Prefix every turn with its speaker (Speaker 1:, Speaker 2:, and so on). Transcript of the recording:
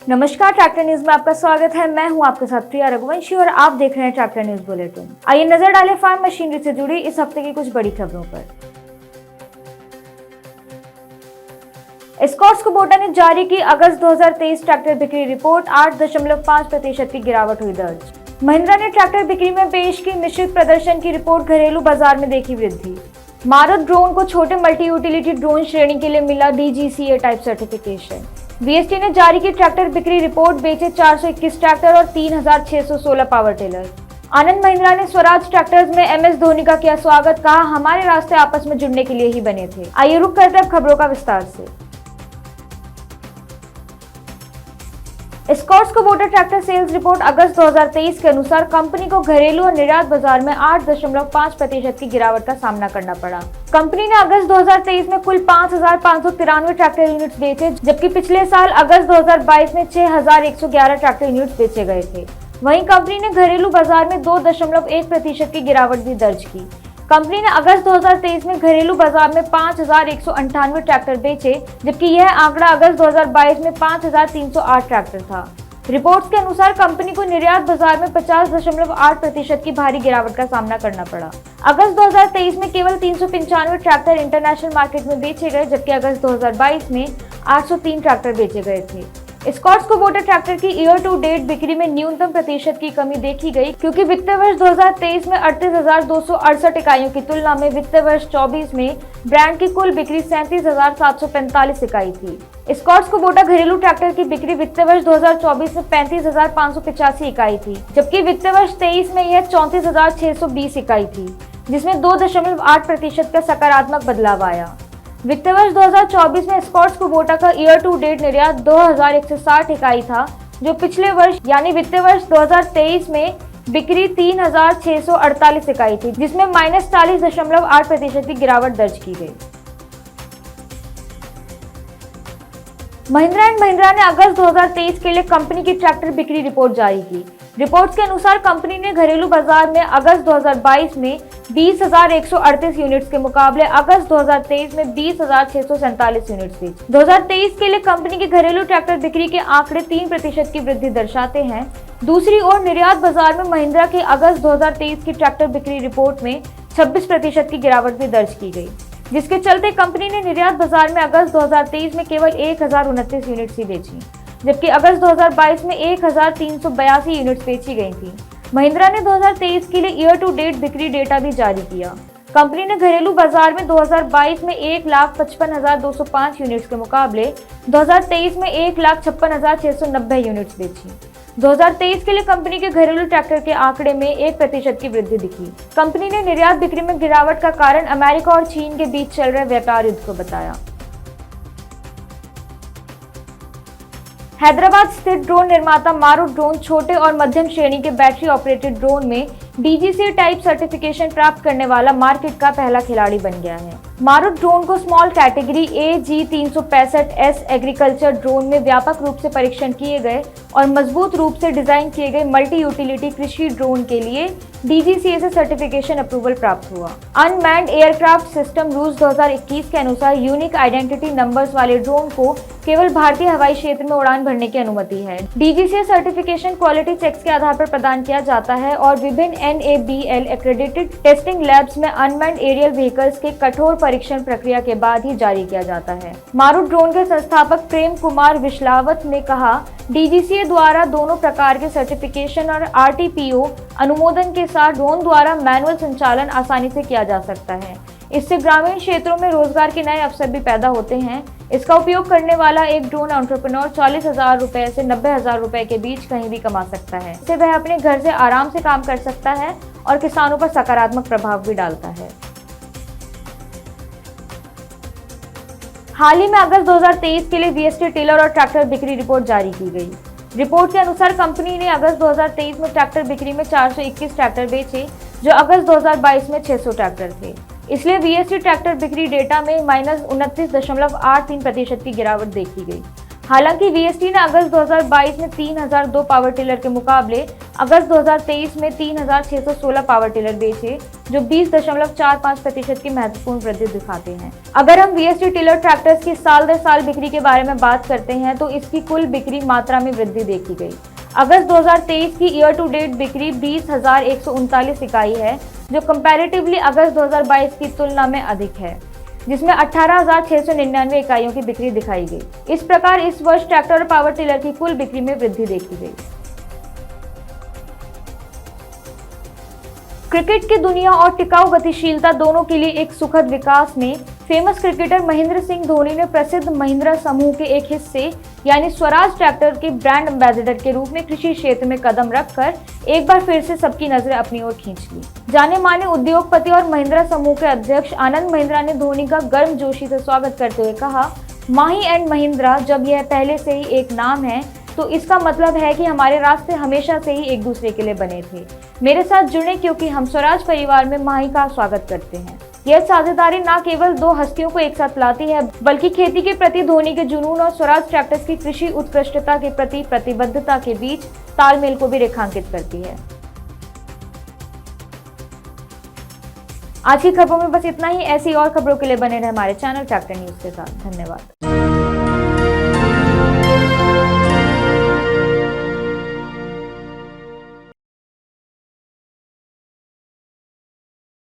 Speaker 1: नमस्कार, tractor news में आपका स्वागत है। मैं हूं आपके साथ प्रिया रघुवंशी और आप देख रहे हैं ट्रैक्टर न्यूज बुलेटिन। आइए नजर डालें फार्म मशीनरी से जुड़ी इस हफ्ते की कुछ बड़ी खबरों पर। एस्कॉर्ट्स कुबोटा ने जारी की अगस्त 2023 ट्रैक्टर बिक्री रिपोर्ट। 8.5% की गिरावट हुई दर्ज। महिंद्रा ने ट्रैक्टर बिक्री में पेश की मिश्रित प्रदर्शन की रिपोर्ट। घरेलू बाजार में देखी वृद्धि। मारुति ड्रोन को छोटे मल्टी यूटिलिटी ड्रोन श्रेणी के लिए मिला DGCA टाइप सर्टिफिकेशन। VST ने जारी की ट्रैक्टर बिक्री रिपोर्ट। बेचे 421 ट्रैक्टर और 3616 पावर टेलर। आनंद महिंद्रा ने स्वराज ट्रैक्टर्स में MS धोनी का किया स्वागत। कहा, हमारे रास्ते आपस में जुड़ने के लिए ही बने थे। आइए रुक करते हैं अब खबरों का विस्तार से। Escorts Kubota tractor sales report अगस्त 2023 के अनुसार कंपनी को घरेलू और निर्यात बाजार में 8.5% की गिरावट का सामना करना पड़ा। कंपनी ने अगस्त 2023 में कुल 5,593 ट्रैक्टर यूनिट्स बेचे, जबकि पिछले साल अगस्त 2022 में 6,111 ट्रैक्टर यूनिट्स बेचे गए थे। वहीं कंपनी ने घरेलू बाजार में 2.1% की गिरावट भी दर्ज की। कंपनी ने अगस्त 2023 में घरेलू बाजार में 5,198 ट्रैक्टर बेचे, जबकि यह आंकड़ा अगस्त 2022 में 5,308 ट्रैक्टर था। रिपोर्ट्स के अनुसार कंपनी को निर्यात बाजार में 50.8% की भारी गिरावट का सामना करना पड़ा। अगस्त 2023 में केवल 395 ट्रैक्टर इंटरनेशनल मार्केट में बेचे गए, जबकि अगस्त 2022 में 803 ट्रैक्टर बेचे गए थे। एस्कॉर्ट्स कुबोटा ट्रैक्टर की ईयर टू डेट बिक्री में न्यूनतम प्रतिशत की कमी देखी गई, क्योंकि वित्तीय वर्ष 2023 में 38,268 इकाइयों की तुलना में वित्तीय वर्ष 24 में ब्रांड की कुल बिक्री 37,745 इकाई थी। एस्कॉर्ट्स कुबोटा घरेलू ट्रैक्टर की बिक्री वित्तीय वर्ष 2024 में 35,585 इकाई थी, जबकि वित्तीय वर्ष 23 में यह 34,620 इकाई थी, जिसमें 2.8% का सकारात्मक बदलाव आया। वित्तीय वर्ष 2024 में एस्कॉर्ट्स कुबोटा का ईयर टू डेट निर्यात 2,160 इकाई था, जो पिछले वर्ष यानी वित्तीय वर्ष 2023 में बिक्री 3,648 इकाई थी, जिसमें -40.8% की गिरावट दर्ज की गई। महिंद्रा एंड महिंद्रा ने अगस्त 2023 के लिए कंपनी की ट्रैक्टर बिक्री रिपोर्ट जारी की। रिपोर्ट्स के अनुसार कंपनी ने घरेलू बाजार में अगस्त 2022 में 20,138 यूनिट्स के मुकाबले अगस्त 2023 में 20,647 यूनिट्स बेचे। 2023 के लिए कंपनी की घरेलू ट्रैक्टर बिक्री के आंकड़े 3% की वृद्धि दर्शाते हैं। दूसरी ओर निर्यात बाजार में महिंद्रा की अगस्त 2023 की ट्रैक्टर बिक्री रिपोर्ट में 26% की गिरावट भी दर्ज की गई, जिसके चलते कंपनी ने निर्यात बाजार में अगस्त 2023 में केवल 1,029 यूनिट्स ही बेची, जबकि अगस्त 2022 में 1,382 यूनिट्स बेची गई थी। महिंद्रा ने 2023 के लिए ईयर टू डेट बिक्री डेटा भी जारी किया। कंपनी ने घरेलू बाजार में 2022 में 1,55,205 यूनिट्स के मुकाबले 2023 में 1,56,690 यूनिट्स बेची। 2023 के लिए कंपनी के घरेलू ट्रैक्टर के आंकड़े में 1% की वृद्धि दिखी। कंपनी ने निर्यात बिक्री में गिरावट का कारण अमेरिका और चीन के बीच चल रहे व्यापार युद्ध को बताया। हैदराबाद स्थित ड्रोन निर्माता मारुति ड्रोन छोटे और मध्यम श्रेणी के बैटरी ऑपरेटेड ड्रोन में DGCA टाइप सर्टिफिकेशन प्राप्त करने वाला मार्केट का पहला खिलाड़ी बन गया है। मारुति ड्रोन को small category AG365S agriculture drone में व्यापक रूप से परीक्षण किए गए और मजबूत रूप से डिजाइन किए गए मल्टी यूटिलिटी कृषि ड्रोन के लिए DGCA से सर्टिफिकेशन अप्रूवल प्राप्त हुआ। अनमैन्ड एयरक्राफ्ट सिस्टम रूल्स 2021 के अनुसार यूनिक आइडेंटिटी नंबर्स वाले ड्रोन को केवल भारतीय हवाई क्षेत्र में उड़ान भरने की अनुमति है। DGCA सर्टिफिकेशन क्वालिटी चेक्स के आधार पर प्रदान किया जाता है और विभिन्न NABL एक्रेडिटेड टेस्टिंग लैब्स में अनमैन्ड एरियल व्हीकल्स के कठोर परीक्षण प्रक्रिया के बाद ही जारी किया जाता है। मारुति ड्रोन के संस्थापक प्रेम कुमार विश्लावत ने कहा, DGCA द्वारा दोनों प्रकार के सर्टिफिकेशन और RTPO अनुमोदन के साथ ड्रोन द्वारा मैनुअल संचालन आसानी से किया जा सकता है। इससे ग्रामीण क्षेत्रों में रोजगार के नए अवसर भी पैदा होते हैं। इसका उपयोग करने वाला एक ड्रोन एंटरप्रेन्योर 40,000 रुपए से 90,000 रुपए के बीच कहीं भी कमा सकता है। इससे वह अपने घर से आराम से काम कर सकता है और किसानों पर सकारात्मक प्रभाव भी डालता है। हाल ही में अगस्त 2023 के लिए VST टेलर और ट्रैक्टर बिक्री रिपोर्ट जारी की गई। रिपोर्ट के अनुसार कंपनी ने अगस्त 2023 में ट्रैक्टर बिक्री में 421 ट्रैक्टर बेचे, जो अगस्त 2022 में 600 ट्रैक्टर थे। इसलिए VST ट्रैक्टर बिक्री डेटा में -29.83% की गिरावट देखी गई। हालांकि वीएसटी ने अगस्त 2022 में 3002 पावर टिलर के मुकाबले अगस्त 2023 में 3616 पावर टिलर बेचे, जो 20.45% की महत्वपूर्ण वृद्धि दिखाते हैं। अगर हम वीएसटी टिलर ट्रैक्टर्स की साल दर साल बिक्री के बारे में बात करते हैं तो इसकी कुल बिक्री मात्रा में वृद्धि देखी गई। अगस्त 2023 की ईयर टू डेट बिक्री 20,139 इकाई है, जो कंपैरेटिवली अगस्त 2022 की तुलना में अधिक है, जिसमें 18,699 इकाइयों की बिक्री दिखाई गई। इस प्रकार इस वर्ष ट्रैक्टर और पावर टिलर की कुल बिक्री में वृद्धि देखी गई। क्रिकेट की दुनिया और टिकाऊ गतिशीलता दोनों के लिए एक सुखद विकास में फेमस क्रिकेटर महेंद्र सिंह धोनी ने प्रसिद्ध महिंद्रा समूह के एक हिस्से यानी स्वराज ट्रैक्टर के ब्रांड एम्बेसडर के रूप में कृषि क्षेत्र में कदम रखकर एक बार फिर से सबकी नजरें अपनी ओर खींच ली। जाने माने उद्योगपति और महिंद्रा समूह के अध्यक्ष आनंद महिंद्रा ने धोनी का गर्मजोशी से स्वागत करते हुए कहा, माही एंड महिंद्रा जब यह पहले से ही एक नाम है तो इसका मतलब है कि हमारे रास्ते हमेशा से ही एक दूसरे के लिए बने थे। मेरे साथ जुड़े क्योंकि हम स्वराज परिवार में माही का स्वागत करते हैं। यह साझेदारी न केवल दो हस्तियों को एक साथ लाती है, बल्कि खेती के प्रति धोनी के जुनून और स्वराज ट्रैक्टर्स की कृषि उत्कृष्टता के प्रति प्रतिबद्धता के बीच तालमेल को भी रेखांकित करती है। आज की खबरों में बस इतना ही। ऐसी और खबरों के लिए बने रहे हमारे चैनल ट्रैक्टर न्यूज के साथ। धन्यवाद।